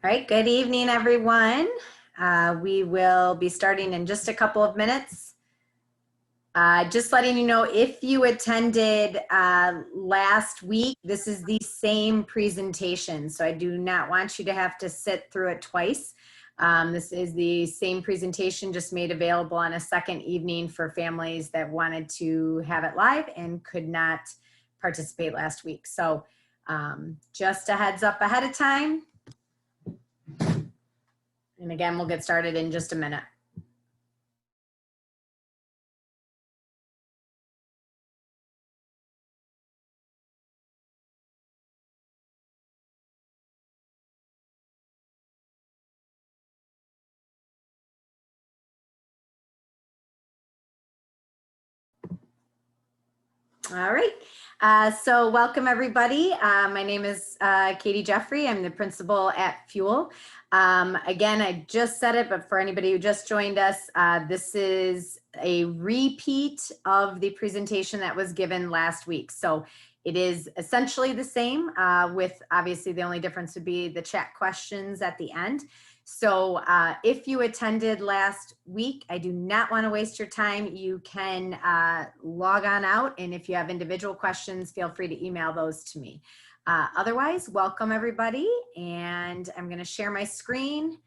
All right, good evening, everyone. We will be starting in just a couple of minutes. Just letting you know, if you attended last week, this is the same presentation. So I do not want you to have to sit through it twice. This is the same presentation, just made available on a second evening for families that wanted to have it live and could not participate last week. So just a heads up ahead of time. And again, we'll get started in just a minute. All right. So welcome everybody. My name is Katie Jeffrey. I'm the principal at Fuel. Again, I just said it, but for anybody who just joined us, this is a repeat of the presentation that was given last week. So it is essentially the same with obviously the only difference would be the chat questions at the end. So if you attended last week, I do not want to waste your time. You can log on out, and if you have individual questions, feel free to email those to me. Otherwise, welcome everybody, and I'm going to share my screen.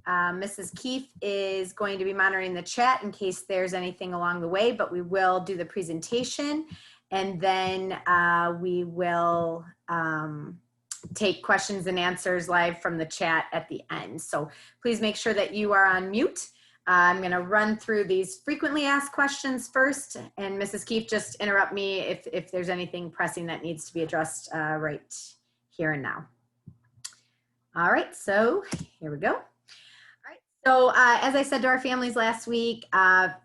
Mrs. Keefe is going to be monitoring the chat in case there's anything along the way, but we will do the presentation, and then we will take questions and answers live from the chat at the end. So please make sure that you are on mute. I'm going to run through these frequently asked questions first, and Mrs. Keefe, just interrupt me if there's anything pressing that needs to be addressed right here and now. All right, so here we go. So as I said to our families last week,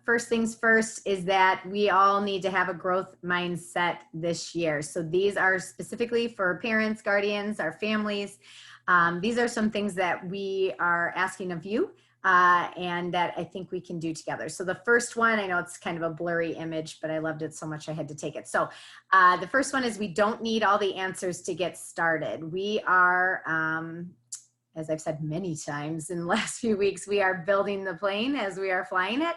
first things first is that we all need to have a growth mindset this year. So these are specifically for parents, guardians, our families. These are some things that we are asking of you and that I think we can do together. So the first one, I know it's kind of a blurry image, but I loved it so much I had to take it. So the first one is we don't need all the answers to get started. We are, as I've said many times in the last few weeks, we are building the plane as we are flying it.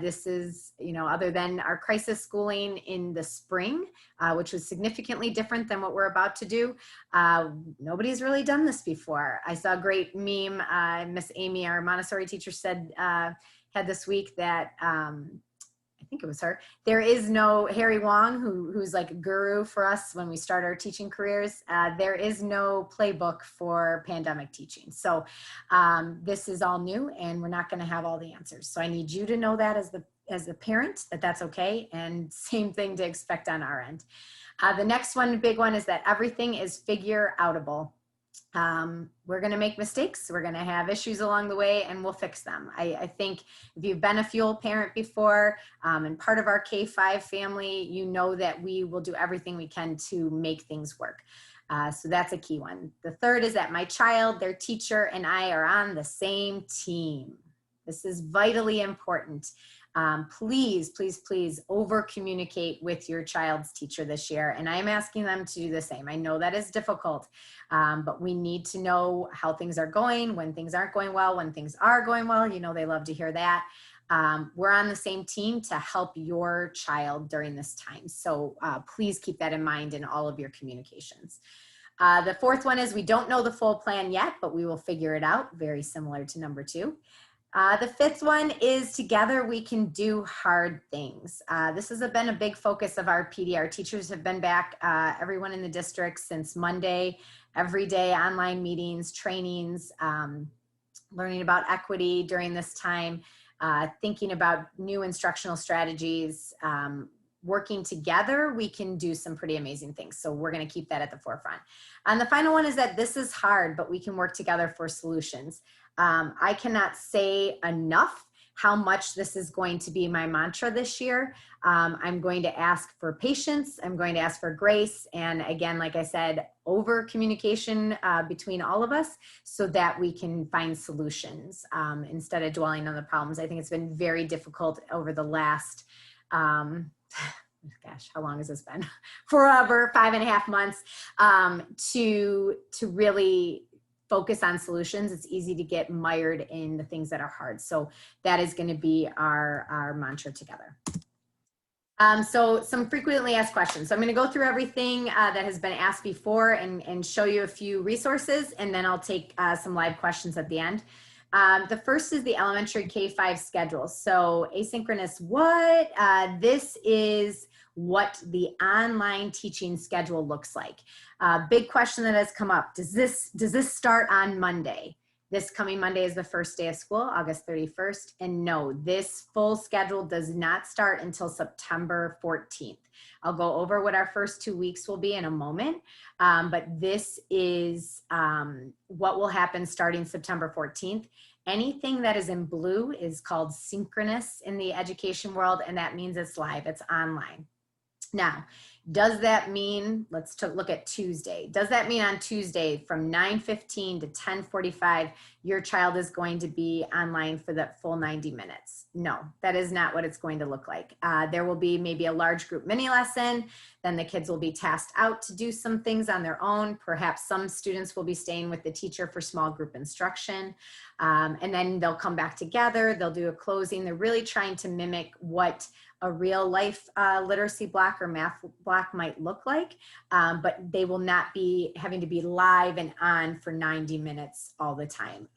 This is, other than our crisis schooling in the spring, which was significantly different than what we're about to do. Nobody's really done this before. I saw a great meme, Miss Amy, our Montessori teacher, said, had this week that, I think it was her. There is no Harry Wong, who's like a guru for us when we start our teaching careers. There is no playbook for pandemic teaching. So this is all new, and we're not going to have all the answers. So I need you to know that as the parent, that's okay, and same thing to expect on our end. The next one, big one, is that everything is figure-outable. We're going to make mistakes. We're going to have issues along the way, and we'll fix them. I think if you've been a Fuel parent before and part of our K-5 family, you know that we will do everything we can to make things work. So that's a key one. The third is that my child, their teacher, and I are on the same team. This is vitally important. Please, please, please over communicate with your child's teacher this year. And I'm asking them to do the same. I know that is difficult, but we need to know how things are going, when things aren't going well, when things are going well. They love to hear that. We're on the same team to help your child during this time. So please keep that in mind in all of your communications. The fourth one is we don't know the full plan yet, but we will figure it out, very similar to number 2. The fifth one is together we can do hard things. This has been a big focus of our PD. Our teachers have been back, everyone in the district, since Monday, every day, online meetings, trainings, learning about equity during this time, thinking about new instructional strategies. Working together, we can do some pretty amazing things. So we're going to keep that at the forefront. And the final one is that this is hard, but we can work together for solutions. I cannot say enough how much this is going to be my mantra this year. I'm going to ask for patience. I'm going to ask for grace. And again, like I said, over communication between all of us so that we can find solutions instead of dwelling on the problems. I think it's been very difficult over the last, gosh, how long has this been? Forever, 5.5 months, to really focus on solutions, it's easy to get mired in the things that are hard. So that is going to be our mantra together. So some frequently asked questions. So I'm going to go through everything that has been asked before and show you a few resources, and then I'll take some live questions at the end. The first is the elementary K-5 schedule. So asynchronous what? This is what the online teaching schedule looks like. Big question that has come up. Does this start on Monday? This coming Monday is the first day of school, August 31st. And no, this full schedule does not start until September 14th. I'll go over what our first 2 weeks will be in a moment, but this is what will happen starting September 14th. Anything that is in blue is called synchronous in the education world, and that means it's live, it's online. Now, does that mean, let's look at Tuesday. Does that mean on Tuesday from 9:15 to 10:45, your child is going to be online for that full 90 minutes? No, that is not what it's going to look like. There will be maybe a large group mini lesson. Then the kids will be tasked out to do some things on their own. Perhaps some students will be staying with the teacher for small group instruction. And then they'll come back together. They'll do a closing. They're really trying to mimic what a real life literacy block or math block might look like, but they will not be having to be live and on for 90 minutes all the time.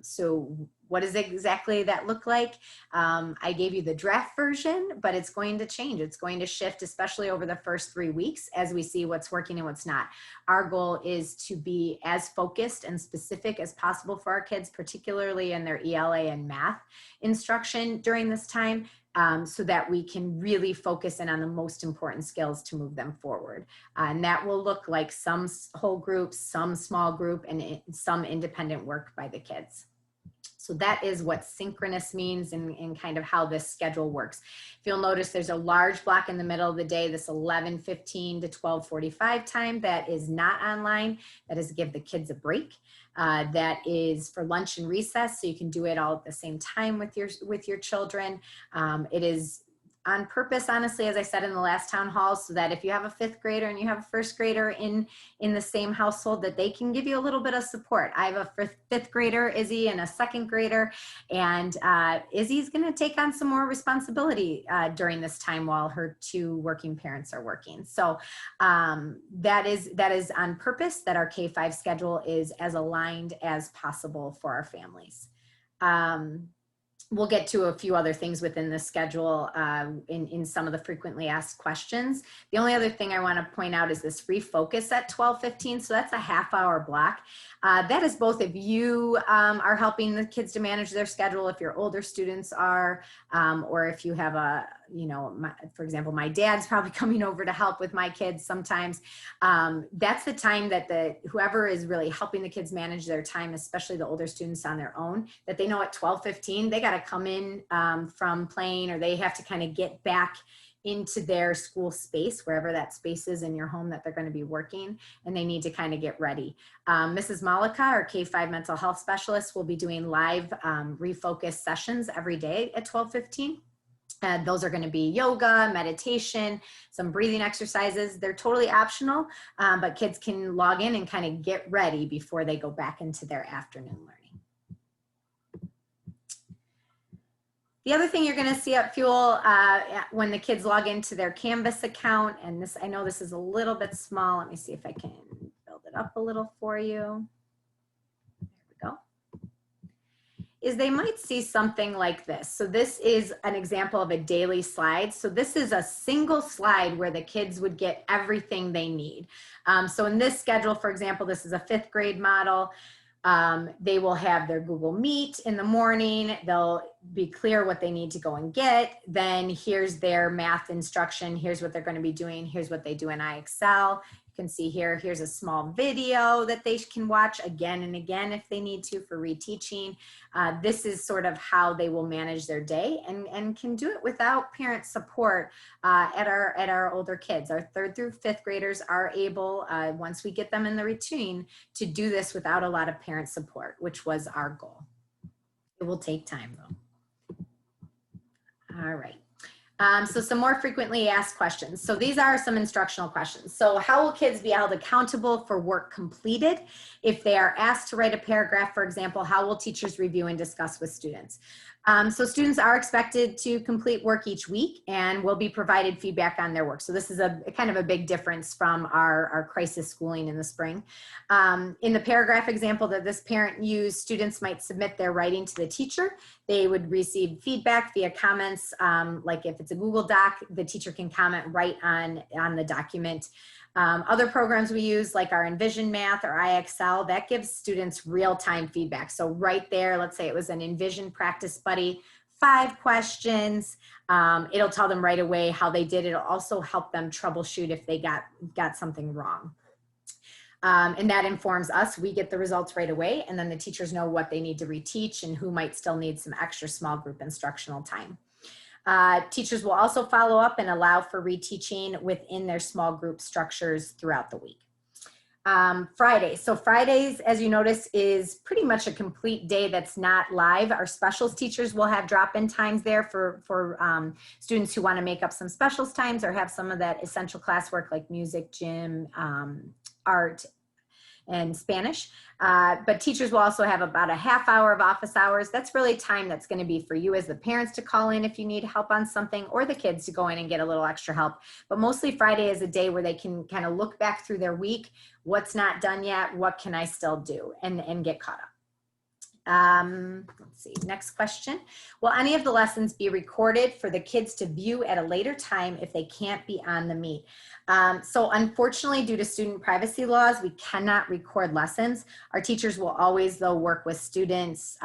So what does exactly that look like? I gave you the draft version, but it's going to change. It's going to shift, especially over the first 3 weeks as we see what's working and what's not. Our goal is to be as focused and specific as possible for our kids, particularly in their ELA and math instruction during this time, so that we can really focus in on the most important skills to move them forward. And that will look like some whole groups, some small group, and some independent work by the kids. So that is what synchronous means and kind of how this schedule works. If you'll notice, there's a large block in the middle of the day, this 11:15 to 12:45 time that is not online. That is to give the kids a break. That is for lunch and recess, so you can do it all at the same time with your children. It is on purpose, honestly, as I said in the last town hall, so that if you have a 5th grader and you have a 1st grader in the same household, that they can give you a little bit of support. I have a 5th grader, Izzy, and a 2nd grader, and Izzy's going to take on some more responsibility during this time while her 2 working parents are working. So that is on purpose, that our K-5 schedule is as aligned as possible for our families. We'll get to a few other things within the schedule in some of the frequently asked questions. The only other thing I want to point out is this refocus at 12:15. So that's a half-hour block. That is both if you are helping the kids to manage their schedule, if your older students are, or if you have a, for example, my dad's probably coming over to help with my kids sometimes. That's the time that whoever is really helping the kids manage their time, especially the older students on their own, that they know at 12:15, they got to come in from playing, or they have to kind of get back into their school space, wherever that space is in your home that they're going to be working, and they need to kind of get ready. Mrs. Malika, our K-5 mental health specialist, will be doing live refocus sessions every day at 12:15. Those are going to be yoga, meditation, some breathing exercises. They're totally optional, but kids can log in and kind of get ready before they go back into their afternoon learning. The other thing you're going to see at Fuel when the kids log into their Canvas account, and this, I know this is a little bit small. Let me see if I can build it up a little for you. There we go. Is they might see something like this. So this is an example of a daily slide. So this is a single slide where the kids would get everything they need. So in this schedule, for example, this is a 5th grade model. They will have their Google Meet in the morning. They'll be clear what they need to go and get. Then here's their math instruction. Here's what they're going to be doing. Here's what they do in iExcel. You can see here's a small video that they can watch again and again if they need to for reteaching. This is sort of how they will manage their day and can do it without parent support at our older kids. Our 3rd through 5th graders are able, once we get them in the routine, to do this without a lot of parent support, which was our goal. It will take time though. All right. So some more frequently asked questions. So these are some instructional questions. So how will kids be held accountable for work completed? If they are asked to write a paragraph, for example, how will teachers review and discuss with students? So students are expected to complete work each week and will be provided feedback on their work. So this is a kind of a big difference from our crisis schooling in the spring. In the paragraph example that this parent used, students might submit their writing to the teacher. They would receive feedback via comments, like if it's a Google Doc, the teacher can comment right on the document. Other programs we use, like our Envision Math or iExcel, that gives students real-time feedback. So right there, let's say it was an Envision Practice Buddy, 5 questions. It'll tell them right away how they did. It'll also help them troubleshoot if they got something wrong. And that informs us. We get the results right away, and then the teachers know what they need to reteach and who might still need some extra small group instructional time. Teachers will also follow up and allow for reteaching within their small group structures throughout the week. Fridays. So Fridays, as you notice, is pretty much a complete day that's not live. Our specials teachers will have drop-in times there for students who want to make up some specials times or have some of that essential classwork like music, gym, art, and Spanish. But teachers will also have about a half hour of office hours. That's really time that's going to be for you as the parents to call in if you need help on something, or the kids to go in and get a little extra help. But mostly Friday is a day where they can kind of look back through their week. What's not done yet? What can I still do? And get caught up. Let's see, next question. Will any of the lessons be recorded for the kids to view at a later time if they can't be on the meet? So unfortunately, due to student privacy laws, we cannot record lessons. Our teachers will always, though, work with students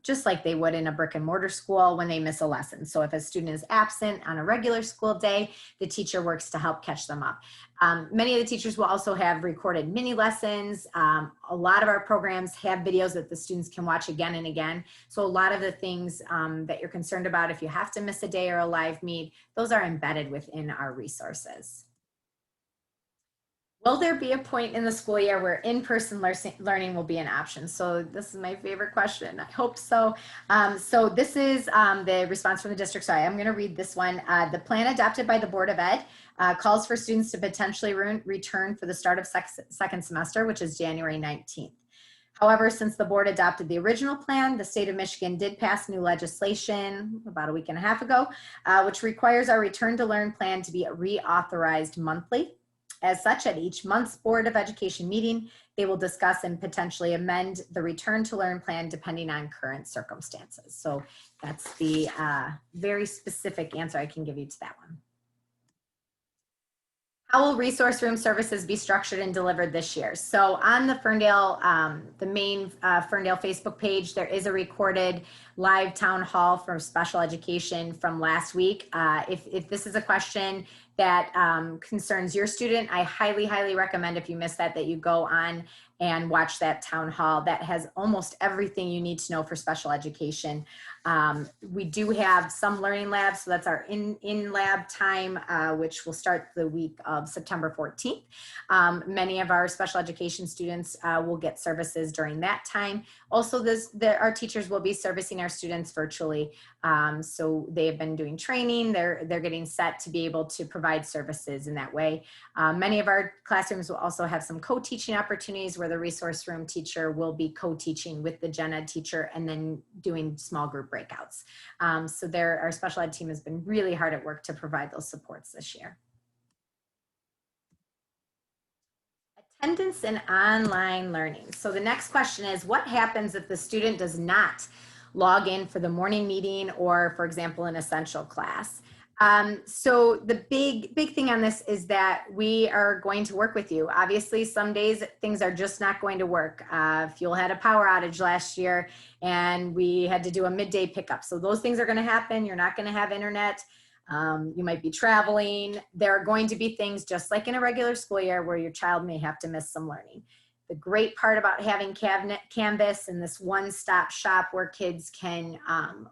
just like they would in a brick and mortar school when they miss a lesson. So if a student is absent on a regular school day, the teacher works to help catch them up. Many of the teachers will also have recorded mini lessons. A lot of our programs have videos that the students can watch again and again. So a lot of the things that you're concerned about, if you have to miss a day or a live meet, those are embedded within our resources. Will there be a point in the school year where in-person learning will be an option? So this is my favorite question. I hope so. So this is the response from the district. Sorry, I'm going to read this one. The plan adopted by the Board of Ed calls for students to potentially return for the start of second semester, which is January 19th. However, since the board adopted the original plan, the state of Michigan did pass new legislation about a week and a half ago, which requires our return to learn plan to be reauthorized monthly. As such, at each month's Board of Education meeting, they will discuss and potentially amend the return to learn plan depending on current circumstances. So that's the very specific answer I can give you to that one. How will resource room services be structured and delivered this year? So on the Ferndale, the main Ferndale Facebook page, there is a recorded live town hall for special education from last week. If this is a question that concerns your student, I highly, highly recommend, if you missed that, that you go on and watch that town hall. That has almost everything you need to know for special education. We do have some learning labs, so that's our in-lab time, which will start the week of September 14th. Many of our special education students will get services during that time. Also, our teachers will be servicing our students virtually. So they have been doing training. They're getting set to be able to provide services in that way. Many of our classrooms will also have some co-teaching opportunities where the resource room teacher will be co-teaching with the gen ed teacher and then doing small group breakouts. So our special ed team has been really hard at work to provide those supports this year. Attendance and online learning. So the next question is, what happens if the student does not log in for the morning meeting or, for example, an essential class? So the big thing on this is that we are going to work with you. Obviously, some days things are just not going to work. Fuel had a power outage last year and we had to do a midday pickup. So those things are going to happen. You're not going to have internet. You might be traveling. There are going to be things just like in a regular school year where your child may have to miss some learning. The great part about having Canvas and this one-stop shop where kids can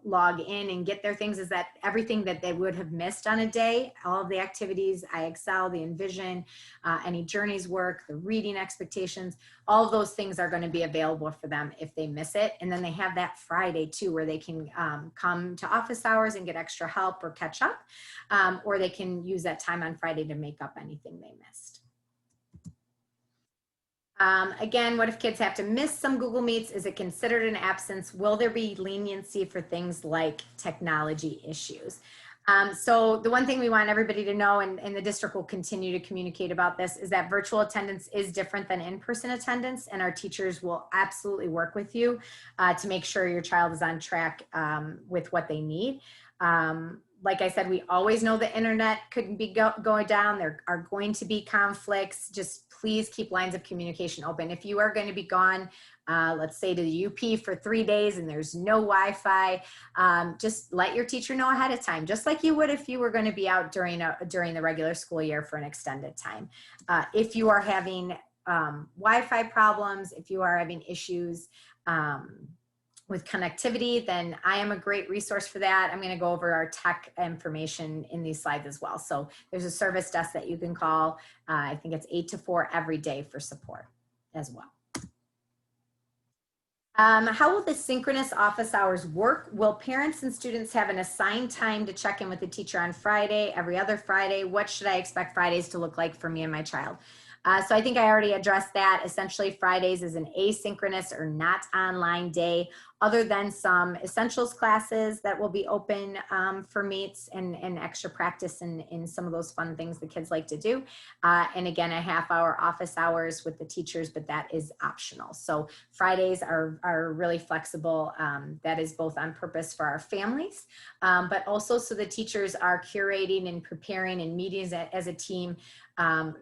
log in and get their things is that everything that they would have missed on a day, all of the activities, IXL, the Envision, any Journeys work, the reading expectations, all of those things are going to be available for them if they miss it. And then they have that Friday too, where they can come to office hours and get extra help or catch up, or they can use that time on Friday to make up anything they missed. Again, what if kids have to miss some Google Meets? Is it considered an absence? Will there be leniency for things like technology issues? So the one thing we want everybody to know, and the district will continue to communicate about this, is that virtual attendance is different than in-person attendance, and our teachers will absolutely work with you to make sure your child is on track with what they need. Like I said, we always know the internet could be going down. There are going to be conflicts. Just please keep lines of communication open. If you are going to be gone, let's say to the UP for 3 days and there's no Wi-Fi, just let your teacher know ahead of time, just like you would if you were going to be out during the regular school year for an extended time. If you are having Wi-Fi problems, if you are having issues, with connectivity, then I am a great resource for that. I'm going to go over our tech information in these slides as well. So there's a service desk that you can call. I think it's 8 to 4 every day for support as well. How will the synchronous office hours work? Will parents and students have an assigned time to check in with the teacher on Friday, every other Friday? What should I expect Fridays to look like for me and my child? So I think I already addressed that. Essentially, Fridays is an asynchronous or not online day, other than some essentials classes that will be open for meets and extra practice in some of those fun things the kids like to do. And again, a half-hour office hours with the teachers, but that is optional. So Fridays are really flexible. That is both on purpose for our families, but also so the teachers are curating and preparing and meetings as a team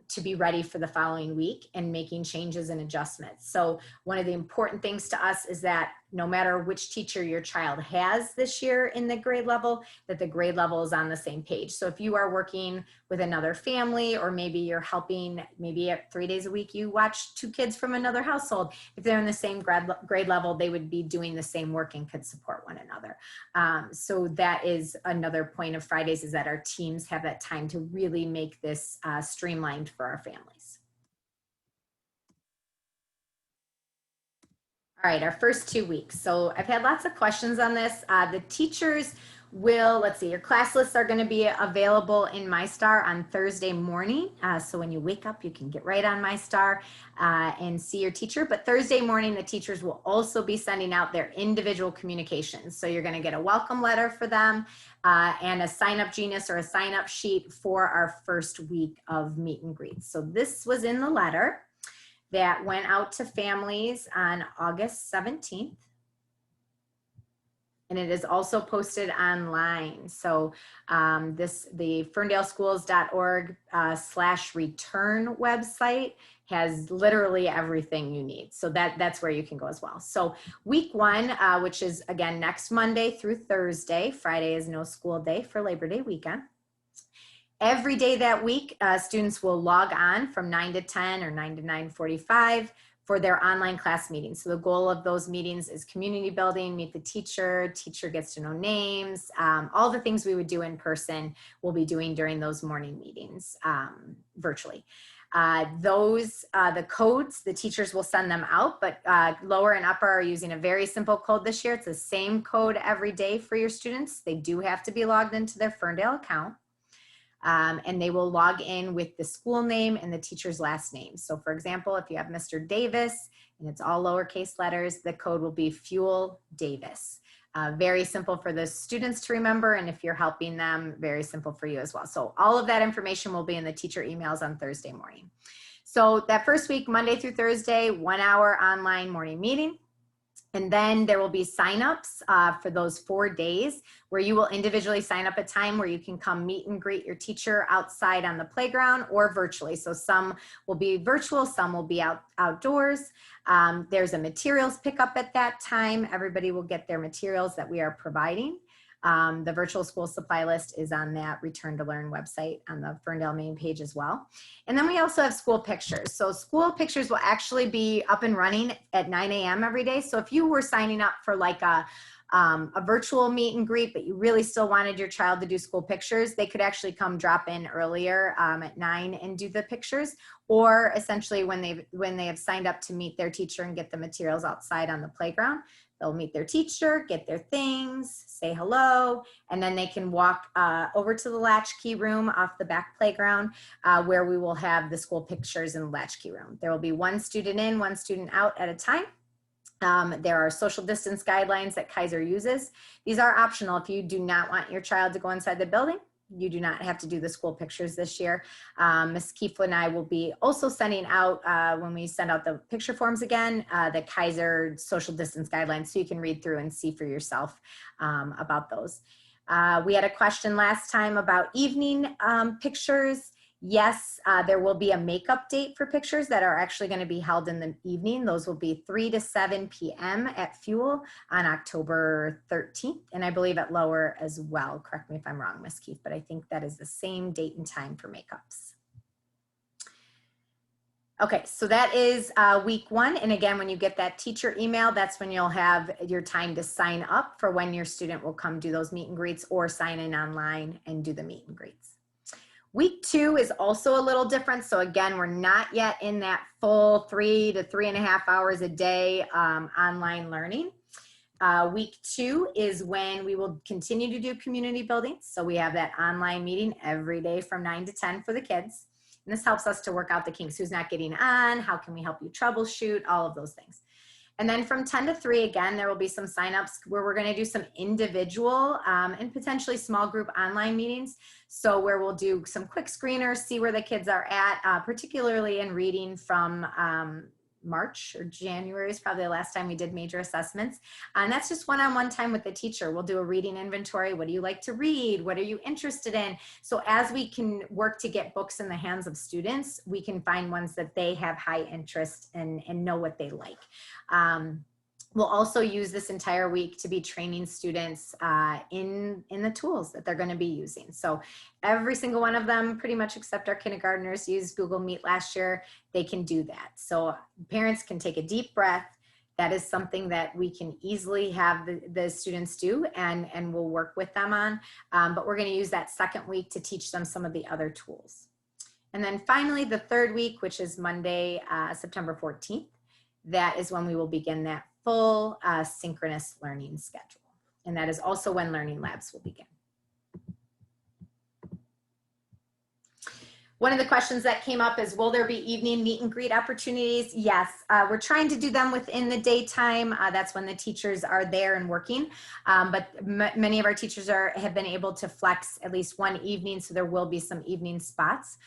to be ready for the following week and making changes and adjustments. So one of the important things to us is that no matter which teacher your child has this year in the grade level, that the grade level is on the same page. So if you are working with another family, or maybe you're helping, maybe at 3 days a week, you watch 2 kids from another household. If they're in the same grade level, they would be doing the same work and could support one another. So that is another point of Fridays, is that our teams have that time to really make this streamlined for our families. All right, our first 2 weeks. So I've had lots of questions on this. The teachers will, let's see, your class lists are going to be available in MyStar on Thursday morning. So when you wake up, you can get right on MyStar and see your teacher. But Thursday morning, the teachers will also be sending out their individual communications. So you're going to get a welcome letter for them and a sign-up Genius or a sign-up sheet for our first week of meet and greets. So this was in the letter that went out to families on August 17th. And it is also posted online. So the ferndaleschools.org/return website has literally everything you need. So that's where you can go as well. So week 1, which is again next Monday through Thursday. Friday is no school day for Labor Day weekend. Every day that week, students will log on from 9 to 10 or 9 to 9:45 for their online class meetings. So the goal of those meetings is community building, meet the teacher gets to know names, all the things we would do in person, we'll be doing during those morning meetings virtually. The codes, the teachers will send them out, but lower and upper are using a very simple code this year. It's the same code every day for your students. They do have to be logged into their Ferndale account. And they will log in with the school name and the teacher's last name. So for example, if you have Mr. Davis and it's all lowercase letters, the code will be Fuel Davis. Very simple for the students to remember, and if you're helping them, very simple for you as well. So all of that information will be in the teacher emails on Thursday morning. So that first week, Monday through Thursday, 1 hour online morning meeting. And then there will be signups for those 4 days where you will individually sign up a time where you can come meet and greet your teacher outside on the playground or virtually. So some will be virtual, some will be outdoors. There's a materials pickup at that time. Everybody will get their materials that we are providing. The virtual school supply list is on that Return to Learn website on the Ferndale main page as well. And then we also have school pictures. So school pictures will actually be up and running at 9 a.m. every day. So if you were signing up for like a virtual meet and greet, but you really still wanted your child to do school pictures, they could actually come drop in earlier at 9 and do the pictures, or essentially when they have signed up to meet their teacher and get the materials outside on the playground, they'll meet their teacher, get their things, say hello, and then they can walk over to the latchkey room off the back playground where we will have the school pictures in the latchkey room. There will be one student in, one student out at a time. There are social distance guidelines that Kaiser uses. These are optional. If you do not want your child to go inside the building, you do not have to do the school pictures this year. Ms. Kiefla and I will be also sending out, when we send out the picture forms again, the Kaiser social distance guidelines, so you can read through and see for yourself about those. We had a question last time about evening pictures. Yes, there will be a makeup date for pictures that are actually going to be held in the evening. Those will be 3 to 7 p.m. at Fuel on October 13th, and I believe at Lower as well. Correct me if I'm wrong, Ms. Keith, but I think that is the same date and time for makeups. Okay, so that is week 1. And again, when you get that teacher email, that's when you'll have your time to sign up for when your student will come do those meet and greets or sign in online and do the meet and greets. Week 2 is also a little different. So again, we're not yet in that full 3 to 3.5 hours a day online learning. Week 2 is when we will continue to do community building. So we have that online meeting every day from 9 to 10 for the kids. And this helps us to work out the kinks. Who's not getting on? How can we help you troubleshoot? All of those things. And then from 10 to 3, again, there will be some signups where we're going to do some individual and potentially small group online meetings. So where we'll do some quick screeners, see where the kids are at, particularly in reading from March or January is probably the last time we did major assessments. And that's just one-on-one time with the teacher. We'll do a reading inventory. What do you like to read? What are you interested in? So as we can work to get books in the hands of students, we can find ones that they have high interest in and know what they like. We'll also use this entire week to be training students in the tools that they're going to be using. So every single one of them, pretty much except our kindergartners, used Google Meet last year. They can do that. So parents can take a deep breath. That is something that we can easily have the students do and we'll work with them on. But we're going to use that second week to teach them some of the other tools. And then finally, the third week, which is Monday, September 14th, that is when we will begin that full synchronous learning schedule. And that is also when Learning Labs will begin. One of the questions that came up is, will there be evening meet and greet opportunities? Yes, we're trying to do them within the daytime. That's when the teachers are there and working. But many of our teachers have been able to flex at least one evening, so there will be some evening spots.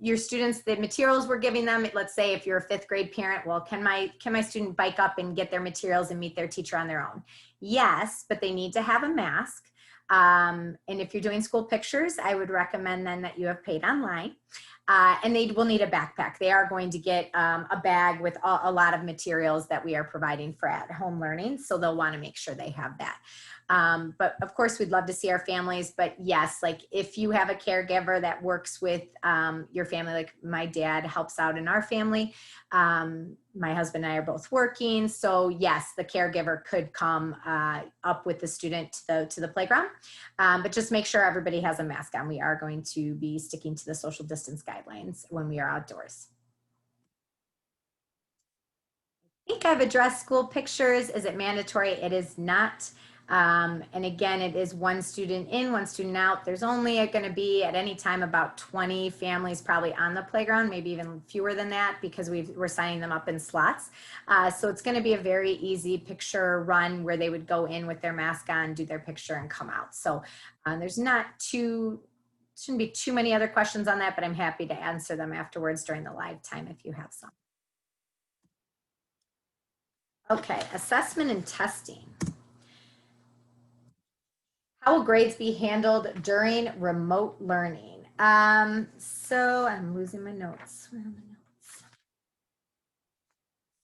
Your students, the materials we're giving them, let's say if you're a 5th grade parent, well, can my student bike up and get their materials and meet their teacher on their own? Yes, but they need to have a mask. And if you're doing school pictures, I would recommend then that you have paid online. And they will need a backpack. They are going to get a bag with a lot of materials that we are providing for at-home learning. So they'll want to make sure they have that. But of course, we'd love to see our families. But yes, like if you have a caregiver that works with your family, like my dad helps out in our family. My husband and I are both working. So yes, the caregiver could come up with the student to the playground. But just make sure everybody has a mask on. We are going to be sticking to the social distance guidelines when we are outdoors. I think I've addressed school pictures. Is it mandatory? It is not. And again, it is one student in, one student out. There's only going to be at any time about 20 families probably on the playground, maybe even fewer than that because we're signing them up in slots. So it's going to be a very easy picture run where they would go in with their mask on, do their picture and come out. So there's shouldn't be too many other questions on that, but I'm happy to answer them afterwards during the live time if you have some. Okay, assessment and testing. How will grades be handled during remote learning? So I'm losing my notes. Where are my notes?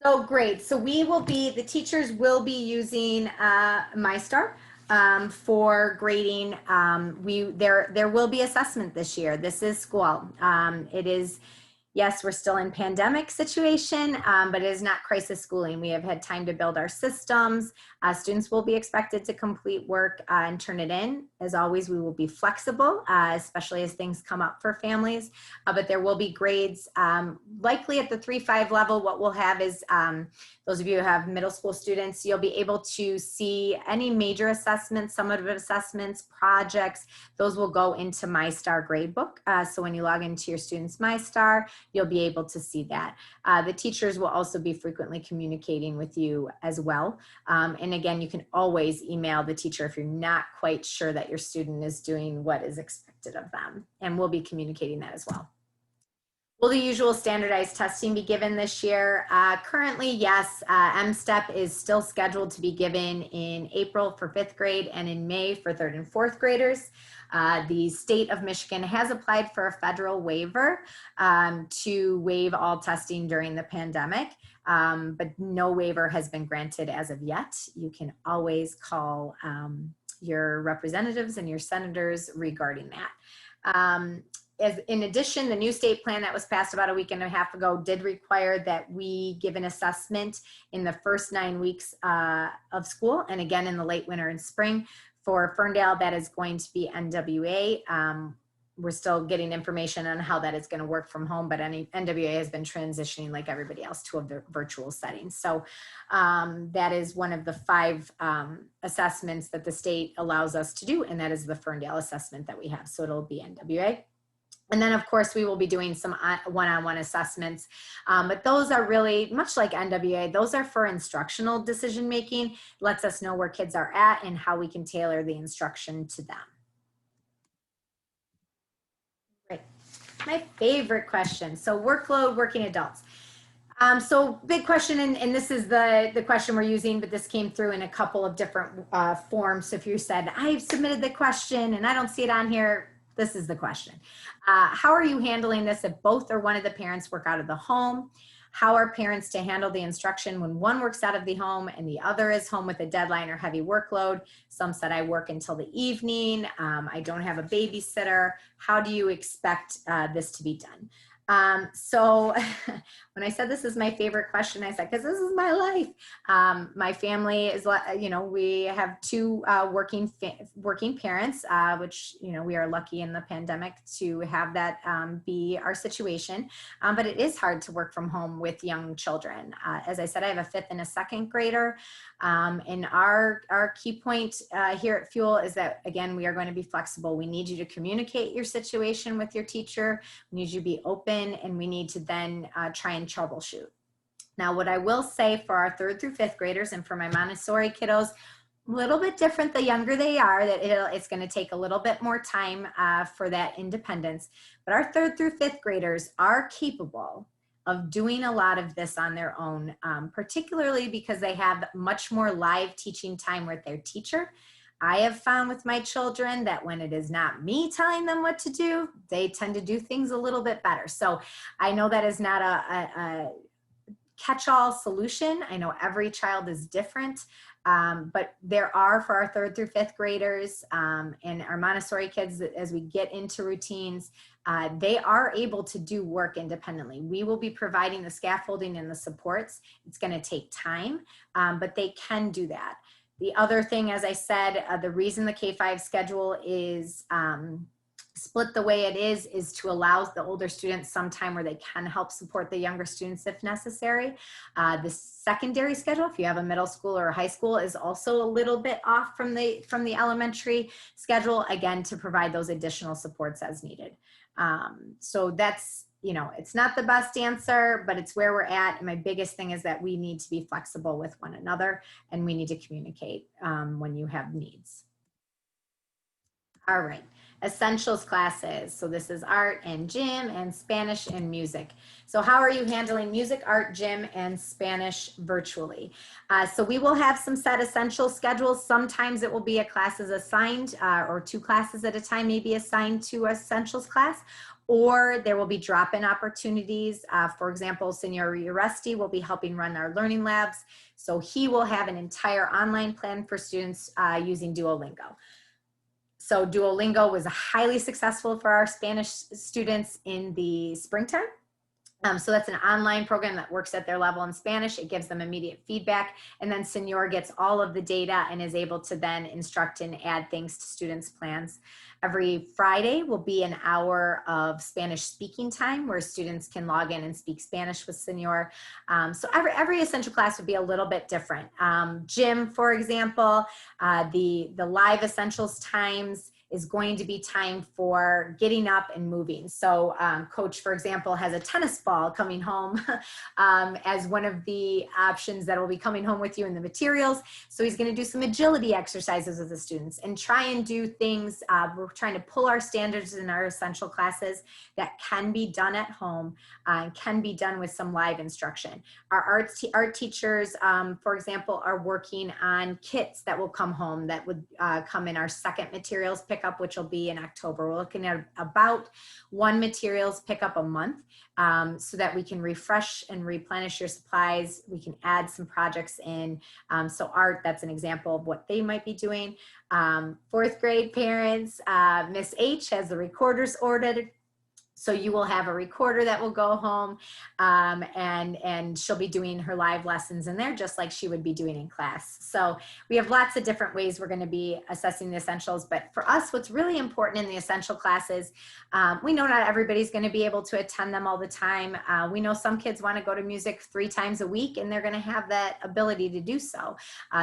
So great. So the teachers will be using MyStar. for grading, there will be assessment this year. This is school. It is, yes, we're still in pandemic situation, but it is not crisis schooling. We have had time to build our systems. Students will be expected to complete work and turn it in. As always, we will be flexible, especially as things come up for families, but there will be grades. Likely at the 3-5 level, what we'll have is, those of you who have middle school students, you'll be able to see any major assessments, summative assessments, projects. Those will go into MyStar gradebook. So when you log into your student's MyStar, you'll be able to see that. The teachers will also be frequently communicating with you as well. And again, you can always email the teacher if you're not quite sure that your student is doing what is expected of them. And we'll be communicating that as well. Will the usual standardized testing be given this year? Currently, yes. M-STEP is still scheduled to be given in April for 5th grade and in May for 3rd and 4th graders. The state of Michigan has applied for a federal waiver to waive all testing during the pandemic, but no waiver has been granted as of yet. You can always call your representatives and your senators regarding that. In addition, the new state plan that was passed about a week and a half ago did require that we give an assessment in the first 9 weeks of school, and again in the late winter and spring. For Ferndale, that is going to be NWA. We're still getting information on how that is going to work from home, but NWA has been transitioning like everybody else to a virtual setting. So that is one of the 5 assessments that the state allows us to do, and that is the Ferndale assessment that we have. So it'll be NWA. And then, of course, we will be doing some one-on-one assessments, but those are really much like NWA. Those are for instructional decision-making, lets us know where kids are at and how we can tailor the instruction to them. Great. My favorite question. So workload, working adults. So big question, and this is the question we're using, but this came through in a couple of different forms. So if you said, I've submitted the question and I don't see it on here, this is the question. How are you handling this if both or one of the parents work out of the home? How are parents to handle the instruction when one works out of the home and the other is home with a deadline or heavy workload? Some said I work until the evening. I don't have a babysitter. How do you expect this to be done? So when I said this is my favorite question, I said, because this is my life. My family is, we have 2 working parents, which, we are lucky in the pandemic to have that be our situation. But it is hard to work from home with young children. As I said, I have a 5th and a 2nd grader. And our key point here at Fuel is that, again, we are going to be flexible. We need you to communicate your situation with your teacher. We need you to be open, and we need to then try and troubleshoot. Now, what I will say for our 3rd through 5th graders and for my Montessori kiddos, a little bit different the younger they are, that it's going to take a little bit more time for that independence. But our 3rd through 5th graders are capable of doing a lot of this on their own, particularly because they have much more live teaching time with their teacher. I have found with my children that when it is not me telling them what to do, they tend to do things a little bit better. So I know that is not a catch-all solution. I know every child is different, but there are, for our 3rd through 5th graders and our Montessori kids, as we get into routines, they are able to do work independently. We will be providing the scaffolding and the supports. It's going to take time, but they can do that. The other thing, as I said, the reason the K-5 schedule is split the way it is to allow the older students some time where they can help support the younger students if necessary. The secondary schedule, if you have a middle school or a high school, is also a little bit off from the elementary schedule, again, to provide those additional supports as needed. So that's, it's not the best answer, but it's where we're at. And my biggest thing is that we need to be flexible with one another, and we need to communicate when you have needs. All right. essentials classes. So this is art and gym and Spanish and music. So how are you handling music, art, gym, and Spanish virtually? So we will have some set essential schedules. Sometimes it will be a class is assigned or 2 classes at a time may be assigned to essentials class, or there will be drop-in opportunities. For example, Senor Uresti will be helping run our learning labs. So he will have an entire online plan for students using Duolingo. So Duolingo was highly successful for our Spanish students in the springtime. So that's an online program that works at their level in Spanish. It gives them immediate feedback. And then Senor gets all of the data and is able to then instruct and add things to students' plans. Every Friday will be an hour of Spanish speaking time where students can log in and speak Spanish with Senor. So every essential class would be a little bit different. Gym, for example, the live essentials times is going to be time for getting up and moving. So coach, for example, has a tennis ball coming home as one of the options that will be coming home with you in the materials. So he's gonna do some agility exercises with the students and try and do things. We're trying to pull our standards in our essential classes that can be done at home and can be done with some live instruction. Our art teachers, for example, are working on kits that will come home that would come in our second materials pickup, which will be in October. We're looking at about 1 materials pickup a month so that we can refresh and replenish your supplies. We can add some projects in. So art, that's an example of what they might be doing. 4th grade parents, Miss H has the recorders ordered. So you will have a recorder that will go home and she'll be doing her live lessons in there just like she would be doing in class. So we have lots of different ways we're going to be assessing the essentials. But for us, what's really important in the essential classes, we know not everybody's going to be able to attend them all the time. We know some kids want to go to music 3 times a week and they're going to have that ability to do so.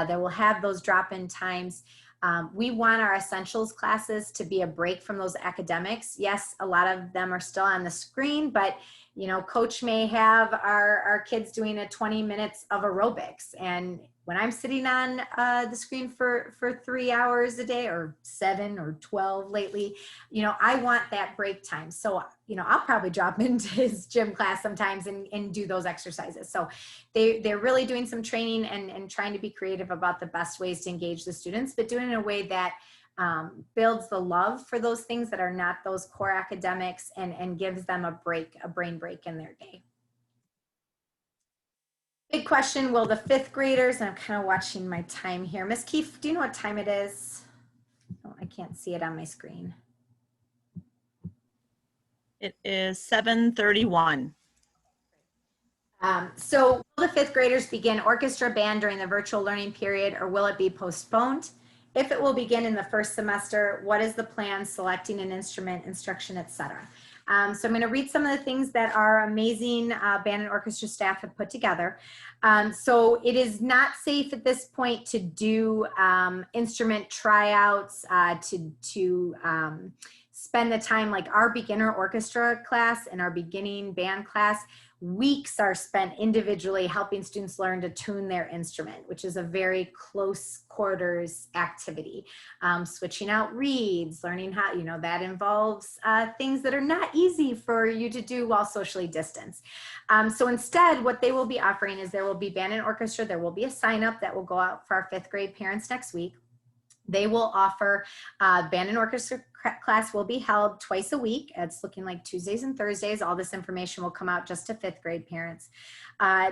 They will have those drop-in times. We want our essentials classes to be a break from those academics. Yes, a lot of them are still on the screen, but you know, coach may have our kids doing a 20 minutes of aerobics. And when I'm sitting on the screen for 3 hours a day or 7 or 12 lately, you know, I want that break time. So, you know, I'll probably drop into his gym class sometimes and do those exercises. So they're really doing some training and trying to be creative about the best ways to engage the students, but doing it in a way that builds the love for those things that are not those core academics and gives them a brain break in their day. Big question, will the 5th graders, and I'm kind of watching my time here. Miss Keefe, do you know what time it is? Oh, I can't see it on my screen. It is 7:31. So will the 5th graders begin orchestra band during the virtual learning period, or will it be postponed? If it will begin in the first semester, what is the plan, selecting an instrument, instruction, etc.? So I'm going to read some of the things that our amazing band and orchestra staff have put together. So it is not safe at this point to do instrument tryouts, to spend the time like our beginner orchestra class and our beginning band class. Weeks are spent individually helping students learn to tune their instrument, which is a very close quarters activity. Switching out reeds, learning how, you know, that involves things that are not easy for you to do while socially distanced. So instead, what they will be offering is there will be band and orchestra. There will be a sign up that will go out for our 5th grade parents next week. They will offer band and orchestra class will be held twice a week. It's looking like Tuesdays and Thursdays. All this information will come out just to 5th grade parents.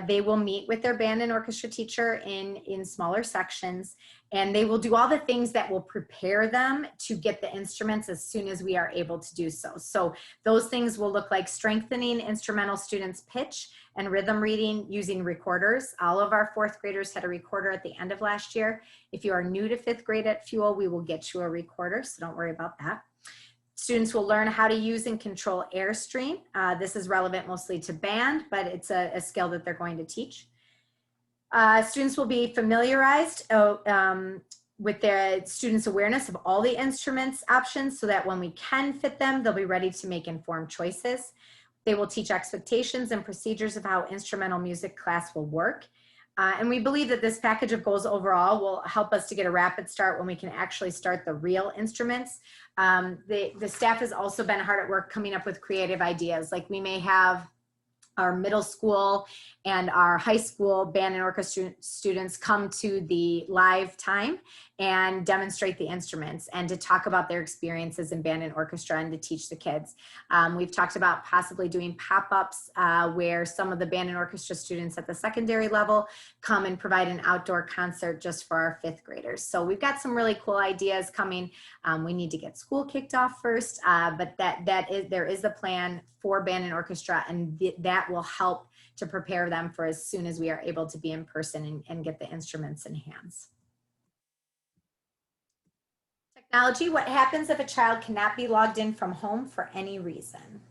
They will meet with their band and orchestra teacher in smaller sections, and they will do all the things that will prepare them to get the instruments as soon as we are able to do so. So those things will look like strengthening instrumental students' pitch and rhythm reading using recorders. All of our 4th graders had a recorder at the end of last year. If you are new to 5th grade at Fuel, we will get you a recorder, so don't worry about that. Students will learn how to use and control Airstream. This is relevant mostly to band, but it's a skill that they're going to teach. Students will be familiarized with the students' awareness of all the instruments options so that when we can fit them, they'll be ready to make informed choices. They will teach expectations and procedures of how instrumental music class will work. And we believe that this package of goals overall will help us to get a rapid start when we can actually start the real instruments. The staff has also been hard at work coming up with creative ideas. Like we may have our middle school and our high school band and orchestra students come to the live time and demonstrate the instruments and to talk about their experiences in band and orchestra and to teach the kids. We've talked about possibly doing pop-ups where some of the band and orchestra students at the secondary level come and provide an outdoor concert just for our fifth graders. So we've got some really cool ideas coming. We need to get school kicked off first, but there is a plan for band and orchestra, and that will help to prepare them for as soon as we are able to be in person and get the instruments in hands. Technology, what happens if a child cannot be logged in from home for any reason?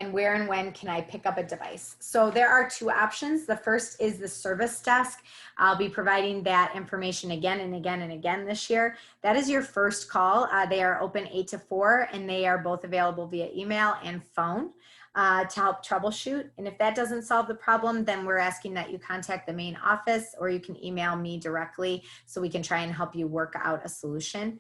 And where and when can I pick up a device? So there are two options. The first is the service desk. I'll be providing that information again and again and again this year. That is your first call. They are open 8 to 4 and they are both available via email and phone to help troubleshoot. And if that doesn't solve the problem, then we're asking that you contact the main office or you can email me directly so we can try and help you work out a solution.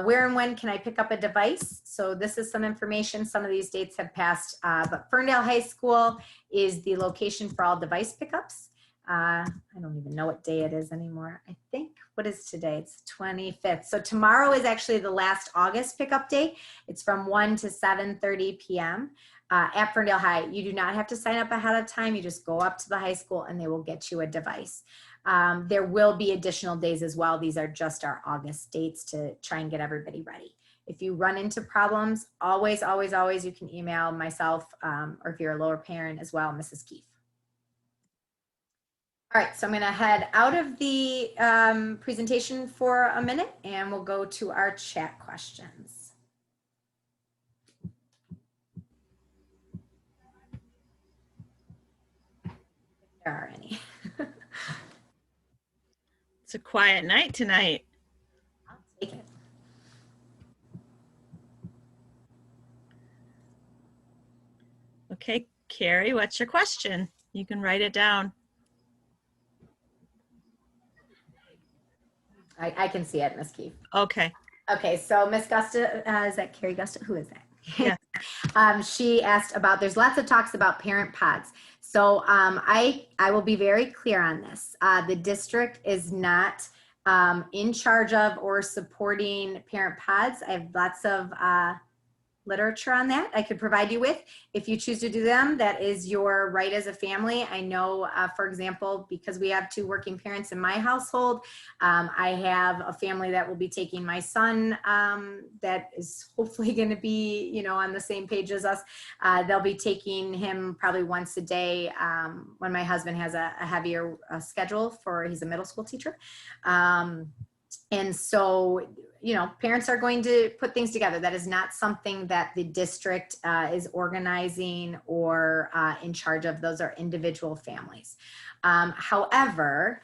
Where and when can I pick up a device? So this is some information. Some of these dates have passed, but Ferndale High School is the location for all device pickups. I don't even know what day it is anymore. I think, what is today? It's 25th. So tomorrow is actually the last August pickup day. It's from 1 to 7:30 p.m. At Ferndale High. You do not have to sign up ahead of time. You just go up to the high school and they will get you a device. There will be additional days as well. These are just our August dates to try and get everybody ready. If you run into problems, always, always, always, you can email myself or if you're a lower parent as well, Mrs. Keefe. All right, so I'm going to head out of the presentation for a minute and we'll go to our chat questions. There are any. It's a quiet night tonight. I'll take it. Okay, Carrie, what's your question? You can write it down. I can see it, Miss Keefe. Okay. Okay, so Miss Gusta, is that Carrie Gusta? Who is that? Yeah. She asked about, there's lots of talks about parent pods. So I will be very clear on this. The district is not in charge of or supporting parent pods. I have lots of literature on that I could provide you with. If you choose to do them, that is your right as a family. I know, for example, because we have 2 working parents in my household, I have a family that will be taking my son that is hopefully going to be, you know, on the same page as us. They'll be taking him probably once a day when my husband has a heavier schedule for, he's a middle school teacher. And so, you know, parents are going to put things together. That is not something that the district is organizing or in charge of. Those are individual families. However,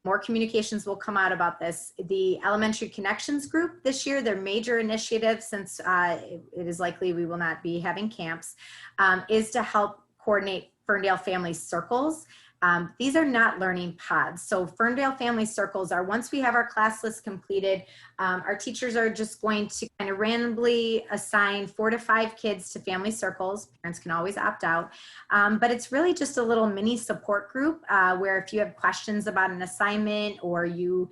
more communications will come out about this. The Elementary Connections Group this year, their major initiative, since it is likely we will not be having camps, is to help coordinate Ferndale Family Circles. These are not learning pods. So Ferndale Family Circles are, once we have our class list completed, our teachers are just going to kind of randomly assign 4 to 5 kids to family circles. Parents can always opt out. But it's really just a little mini support group where if you have questions about an assignment or you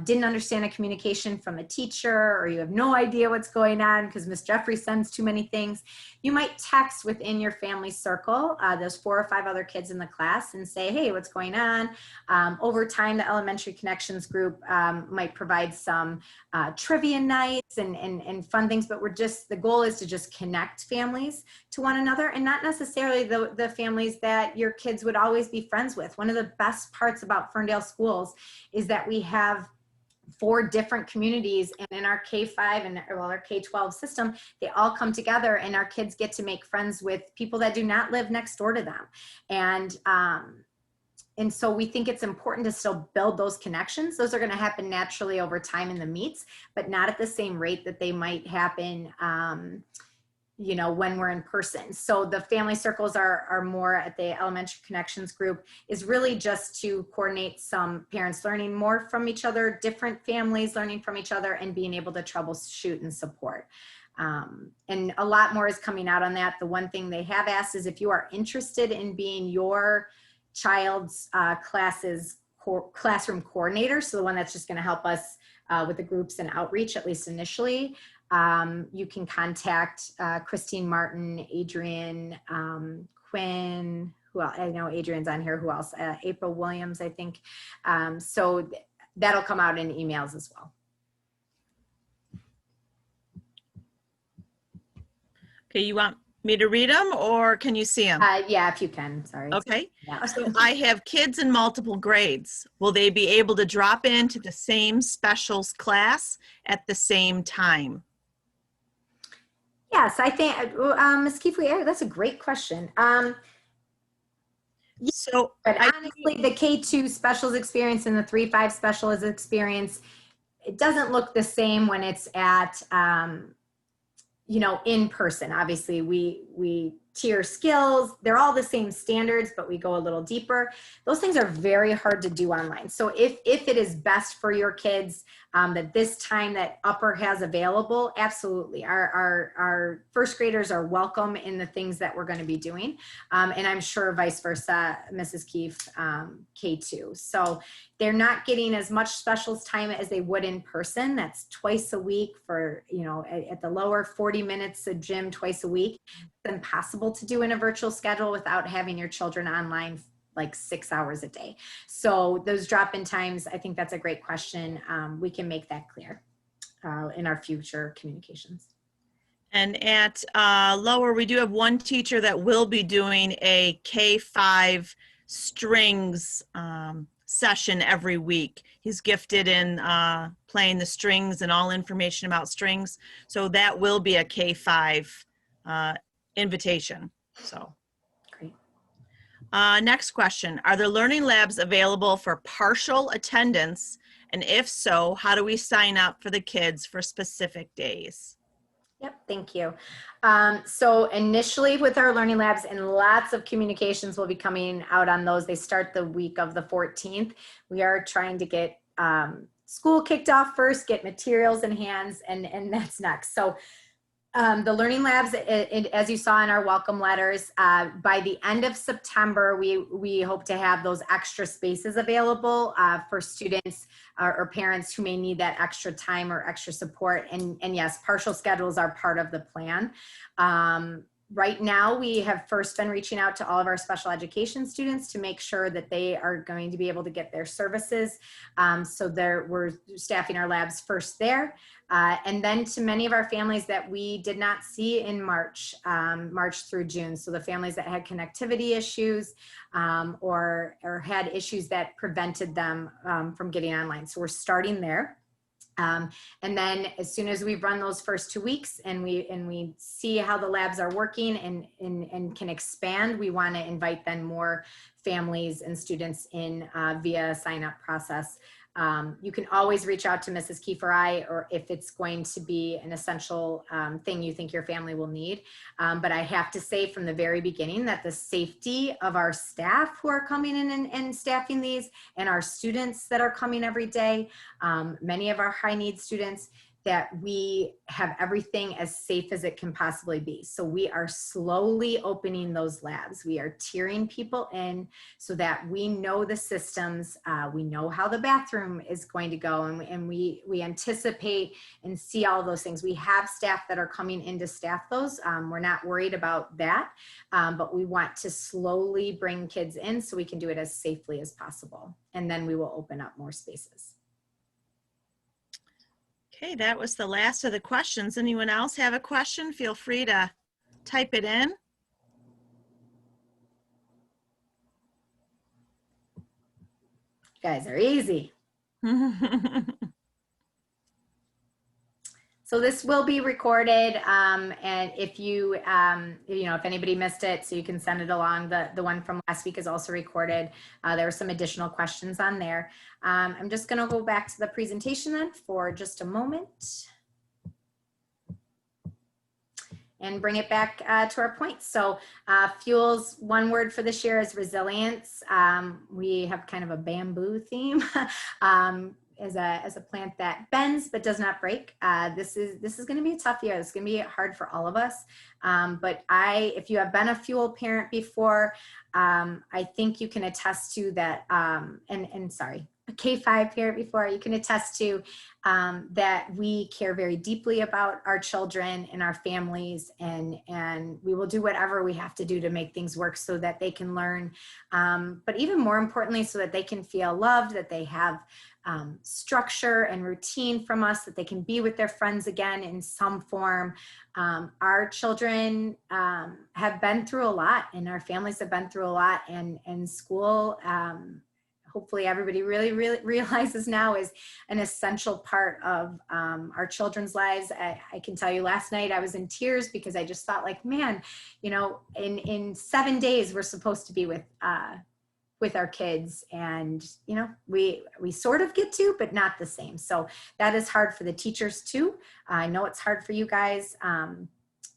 didn't understand a communication from a teacher or you have no idea what's going on because Miss Jeffrey sends too many things, you might text within your family circle, those 4 or 5 other kids in the class and say, hey, what's going on? Over time, the Elementary Connections Group might provide some trivia nights and fun things, but the goal is to just connect families to one another and not necessarily the families that your kids would always be friends with. One of the best parts about Ferndale schools is that we have 4 different communities, and in our K-5 and our K-12 system, they all come together and our kids get to make friends with people that do not live next door to them. And so we think it's important to still build those connections. Those are going to happen naturally over time in the meets, but not at the same rate that they might happen, you know, when we're in person. So the family circles are more at the Elementary Connections group, is really just to coordinate some parents learning more from each other, different families learning from each other, and being able to troubleshoot and support. And a lot more is coming out on that. The one thing they have asked is if you are interested in being your child's classroom coordinator, so the one that's just going to help us with the groups and outreach, at least initially, you can contact Christine Martin, Adrian, Quinn, who else? I know Adrian's on here, who else? April Williams, I think. So that'll come out in emails as well. Okay, you want me to read them or can you see them? Yeah, if you can, sorry. Okay, Yeah. so I have kids in multiple grades. Will they be able to drop into the same specials class at the same time? Yes, I think, Ms. Kiefle, that's a great question. So, But honestly, the K2 specials experience and the 3-5 specials experience, it doesn't look the same when it's at, you know, in person. Obviously, we tier skills. They're all the same standards, but we go a little deeper. Those things are very hard to do online. So if it is best for your kids, that this time that upper has available, absolutely. Our first graders are welcome in the things that we're going to be doing. And I'm sure vice versa, Mrs. Keefe, K2. So they're not getting as much specials time as they would in person. That's twice a week for, you know, at the lower 40 minutes of gym twice a week. It's impossible to do in a virtual schedule without having your children online like 6 hours a day. So those drop-in times, I think that's a great question. We can make that clear in our future communications. And at lower, we do have one teacher that will be doing a K5 strings session every week. He's gifted in playing the strings and all information about strings. So that will be a K5 invitation. So. Great. Next question. Are there learning labs available for partial attendance? And if so, how do we sign up for the kids for specific days? Yep, thank you. So initially with our learning labs, and lots of communications will be coming out on those. They start the week of the 14th. We are trying to get school kicked off first, get materials in hands, and that's next. So the learning labs, as you saw in our welcome letters, by the end of September, we hope to have those extra spaces available for students or parents who may need that extra time or extra support. And yes, partial schedules are part of the plan. Right now, we have first been reaching out to all of our special education students to make sure that they are going to be able to get their services. So we're staffing our labs first there. And then to many of our families that we did not see in March through June. So the families that had connectivity issues or had issues that prevented them from getting online. So we're starting there. And then as soon as we've run those first 2 weeks and we see how the labs are working and can expand, we want to invite then more families and students in via sign up process. You can always reach out to Mrs. Keefe or I, or if it's going to be an essential thing you think your family will need. But I have to say from the very beginning that the safety of our staff who are coming in and staffing these, and our students that are coming every day, many of our high needs students, that we have everything as safe as it can possibly be. So we are slowly opening those labs. We are tiering people in so that we know the systems, we know how the bathroom is going to go, and we anticipate and see all those things. We have staff that are coming in to staff those. We're not worried about that, but we want to slowly bring kids in so we can do it as safely as possible. And then we will open up more spaces. Okay, that was the last of the questions. Anyone else have a question? Feel free to type it in. You guys are easy. So this will be recorded, and if you know, if anybody missed it, so you can send it along. The one from last week is also recorded. There were some additional questions on there. I'm just going to go back to the presentation then for just a moment. and bring it back to our points. So Fuel's one word for this year is resilience. We have kind of a bamboo theme. As a plant that bends but does not break. This is going to be a tough year. This is going to be hard for all of us. But if you have been a Fuel parent before, I think you can attest to that. Sorry, a K-5 parent before, you can attest to that we care very deeply about our children and our families, and we will do whatever we have to do to make things work so that they can learn. But even more importantly, so that they can feel loved, that they have structure and routine from us, that they can be with their friends again in some form. Our children have been through a lot, and our families have been through a lot, and school, hopefully everybody really realizes now, is an essential part of our children's lives. I can tell you, last night I was in tears because I just thought, like, man, you know, in 7 days we're supposed to be with our kids, and you know, we sort of get to, but not the same. So that is hard for the teachers too. I know it's hard for you guys,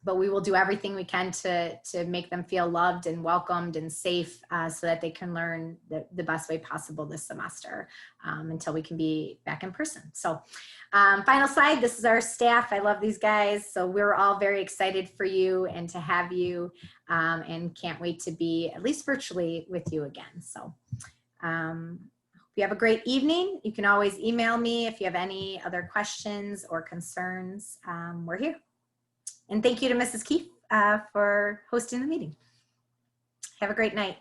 but we will do everything we can to make them feel loved and welcomed and safe, so that they can learn the best way possible this semester, until we can be back in person. So final slide, this is our staff. I love these guys. So we're all very excited for you and to have you, and can't wait to be at least virtually with you again. So hope you have a great evening. You can always email me if you have any other questions or concerns. We're here. And thank you to Mrs. Keefe for hosting the meeting. Have a great night.